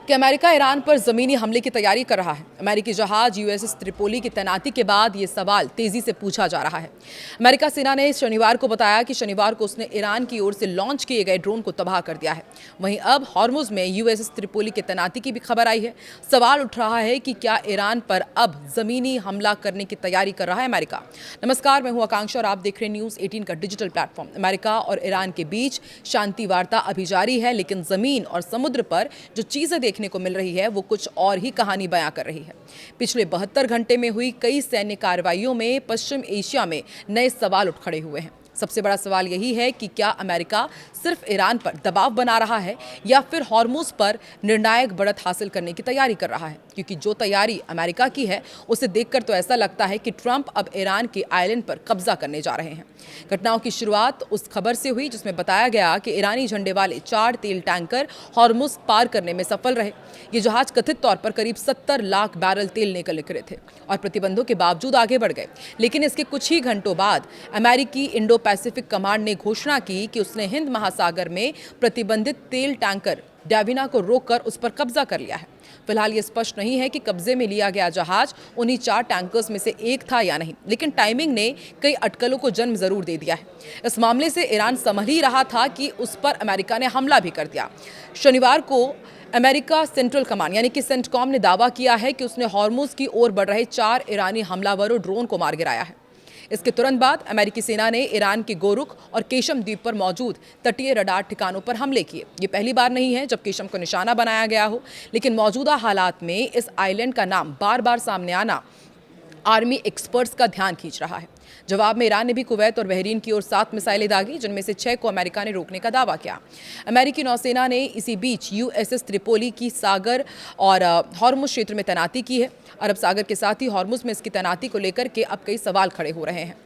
कि America Iran पर ज़मीनी हमले की तैयारी कर रहा है। अमेरिकी जहाज यूएसएस त्रिपोली की तैनाती के बाद ये सवाल तेज़ी से पूछा जा रहा है। अमेरिका सेना ने शनिवार को बताया कि शनिवार को उसने ईरान की ओर से लॉन्च किए गए ड्रोन को तबाह कर दिया है। वहीं अब हॉर्मुज़ में यूएसएस त्रिपोली की तैनाती की भी खबर आई है। सवाल उठ रहा है कि क्या ईरान पर अब ज़मीनी हमला करने की तैयारी कर रहा है अमेरिका। नमस्कार, मैं हूं आकांक्षा और आप देख रहे हैं न्यूज़ 18 का डिजिटल प्लेटफॉर्म। अमेरिका और ईरान के बीच शांति वार्ता अभी जारी है, लेकिन ज़मीन और समुद्र पर जो चीज़ें देखने को मिल रही है वो कुछ और ही कहानी बयां कर रही है। पिछले 72 घंटे में हुई कई सैन्य कार्रवाइयों में पश्चिम एशिया में नए सवाल उठ खड़े हुए हैं। सबसे बड़ा सवाल यही है कि क्या अमेरिका सिर्फ ईरान पर दबाव बना रहा है या फिर हॉर्मुज़ पर निर्णायक बढ़त हासिल करने की तैयारी कर रहा है, क्योंकि जो तैयारी अमेरिका की है उसे देखकर तो ऐसा लगता है कि ट्रंप अब ईरान के आइलैंड पर कब्जा करने जा रहे हैं। घटनाओं की शुरुआत उस खबर से हुई जिसमें बताया गया कि ईरानी झंडे वाले 4 तेल टैंकर हॉर्मुज़ पार करने में सफल रहे। ये जहाज कथित तौर पर करीब 70 लाख बैरल तेल निकल निकले थे और प्रतिबंधों के बावजूद आगे बढ़ गए। लेकिन इसके कुछ ही घंटों बाद अमेरिकी इंडो पैसिफिक कमांड ने घोषणा की कि उसने हिंद महासागर में प्रतिबंधित तेल टैंकर डाविना को रोककर उस पर कब्जा कर लिया है। फिलहाल ये स्पष्ट नहीं है कि कब्जे में लिया गया जहाज उन्हीं 4 टैंकर्स में से एक था या नहीं, लेकिन टाइमिंग ने कई अटकलों को जन्म जरूर दे दिया है। इस मामले से ईरान समझ ही रहा था कि उस पर अमेरिका ने हमला भी कर दिया। शनिवार को अमेरिका सेंट्रल कमांड यानी कि सेंटकॉम ने दावा किया है कि उसने हॉर्मुज़ की ओर बढ़ रहे 4 ईरानी हमलावरों ड्रोन को मार गिराया है। इसके तुरंत बाद अमेरिकी सेना ने ईरान के गोरुख और केशम द्वीप पर मौजूद तटीय रडार ठिकानों पर हमले किए। ये पहली बार नहीं है जब केशम को निशाना बनाया गया हो, लेकिन मौजूदा हालात में इस आइलैंड का नाम बार बार सामने आना आर्मी एक्सपर्ट्स का ध्यान खींच रहा है। जवाब में ईरान ने भी कुवैत और बहरीन की ओर 7 मिसाइलें दागी, जिनमें से 6 को अमेरिका ने रोकने का दावा किया। अमेरिकी नौसेना ने इसी बीच यूएसएस त्रिपोली की सागर और हॉर्मुज़ क्षेत्र में तैनाती की है। अरब सागर के साथ ही हॉर्मुज़ में इसकी तैनाती को लेकर के अब कई सवाल खड़े हो रहे हैं।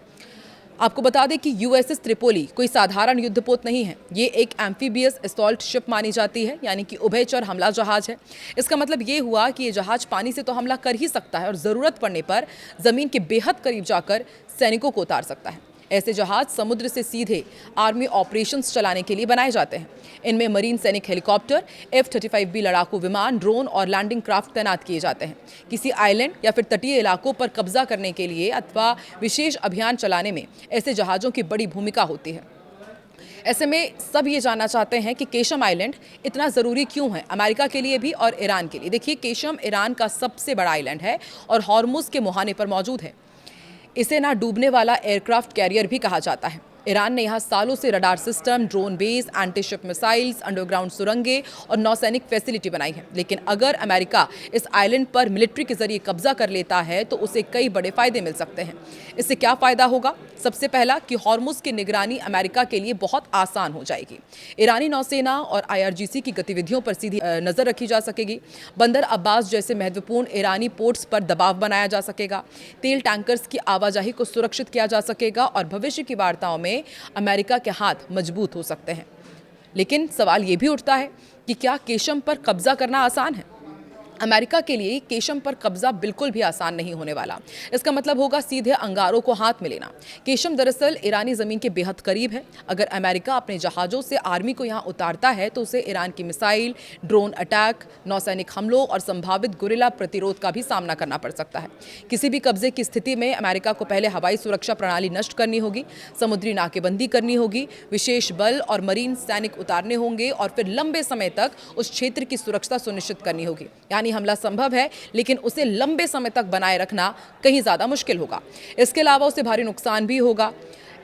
आपको बता दें कि यूएसएस त्रिपोली कोई साधारण युद्धपोत नहीं है। ये एक एम्फीबियस असॉल्ट शिप मानी जाती है, यानी कि उभयचर हमला जहाज है। इसका मतलब ये हुआ कि ये जहाज पानी से तो हमला कर ही सकता है और ज़रूरत पड़ने पर ज़मीन के बेहद करीब जाकर सैनिकों को उतार सकता है। ऐसे जहाज समुद्र से सीधे आर्मी ऑपरेशंस चलाने के लिए बनाए जाते हैं। इनमें मरीन सैनिक हेलीकॉप्टर, F-35B लड़ाकू विमान, ड्रोन और लैंडिंग क्राफ्ट तैनात किए जाते हैं। किसी आइलैंड या फिर तटीय इलाकों पर कब्जा करने के लिए अथवा विशेष अभियान चलाने में ऐसे जहाज़ों की बड़ी भूमिका होती है। ऐसे में सब ये जानना चाहते हैं कि केशम आइलैंड इतना ज़रूरी क्यों है अमेरिका के लिए भी और ईरान के लिए। देखिए, केशम ईरान का सबसे बड़ा आइलैंड है और हॉर्मुज़ के मुहाने पर मौजूद है। इसे ना डूबने वाला एयरक्राफ्ट कैरियर भी कहा जाता है। ईरान ने यहाँ सालों से radar system, drone base, anti ship missiles, underground सुरंगें और नौसैनिक फैसिलिटी बनाई है। लेकिन अगर अमेरिका इस आइलैंड पर मिलिट्री के जरिए कब्जा कर लेता है तो उसे कई बड़े फायदे मिल सकते हैं। इससे क्या फ़ायदा होगा? सबसे पहला कि हॉर्मुज़ की निगरानी अमेरिका के लिए बहुत आसान हो जाएगी। ईरानी नौसेना और IRGC की गतिविधियों पर सीधी नज़र रखी जा सकेगी। बंदर अब्बास जैसे महत्वपूर्ण ईरानी पोर्ट्स पर दबाव बनाया जा सकेगा। तेल टैंकर्स की आवाजाही को सुरक्षित किया जा सकेगा और भविष्य की वार्ताओं में अमेरिका के हाथ मजबूत हो सकते हैं। लेकिन सवाल ये भी उठता है कि क्या केशम पर कब्जा करना आसान है? अमेरिका के लिए केशम पर कब्जा बिल्कुल भी आसान नहीं होने वाला। इसका मतलब होगा सीधे अंगारों को हाथ में लेना। केशम दरअसल ईरानी ज़मीन के बेहद करीब है। अगर अमेरिका अपने जहाज़ों से आर्मी को यहाँ उतारता है तो उसे ईरान की मिसाइल, ड्रोन अटैक, नौसैनिक हमलों और संभावित गुरिल्ला प्रतिरोध का भी सामना करना पड़ सकता है। किसी भी कब्जे की स्थिति में अमेरिका को पहले हवाई सुरक्षा प्रणाली नष्ट करनी होगी, समुद्री नाकेबंदी करनी होगी, विशेष बल और मरीन सैनिक उतारने होंगे और फिर लंबे समय तक उस क्षेत्र की सुरक्षा सुनिश्चित करनी होगी। यानी हमला संभव है, लेकिन उसे लंबे समय तक बनाए रखना कहीं ज़्यादा मुश्किल होगा। इसके अलावा उसे भारी नुकसान भी होगा।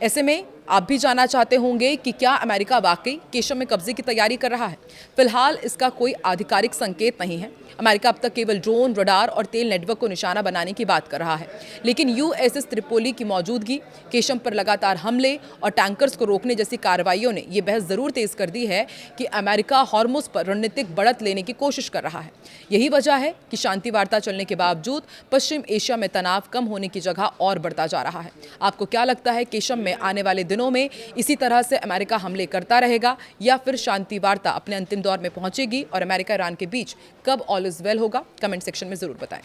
ऐसे में आप भी जानना चाहते होंगे कि क्या अमेरिका वाकई केशम में कब्जे की तैयारी कर रहा है? फिलहाल इसका कोई आधिकारिक संकेत नहीं है। अमेरिका अब तक केवल ड्रोन, रडार और तेल नेटवर्क को निशाना बनाने की बात कर रहा है। लेकिन यूएसएस त्रिपोली की मौजूदगी, केशम पर लगातार हमले और टैंकर्स को रोकने जैसी कार्रवाइयों ने यह बहस ज़रूर तेज़ कर दी है कि अमेरिका हॉर्मुज़ पर रणनीतिक बढ़त लेने की कोशिश कर रहा है। यही वजह है कि शांति वार्ता चलने के बावजूद पश्चिम एशिया में तनाव कम होने की जगह और बढ़ता जा रहा है। आपको क्या लगता है, केशम में आने वाले दिनों में इसी तरह से अमेरिका हमले करता रहेगा या फिर शांति वार्ता अपने अंतिम दौर में पहुंचेगी और अमेरिका ईरान के बीच कब ऑल इज वेल होगा? कमेंट सेक्शन में जरूर बताएं।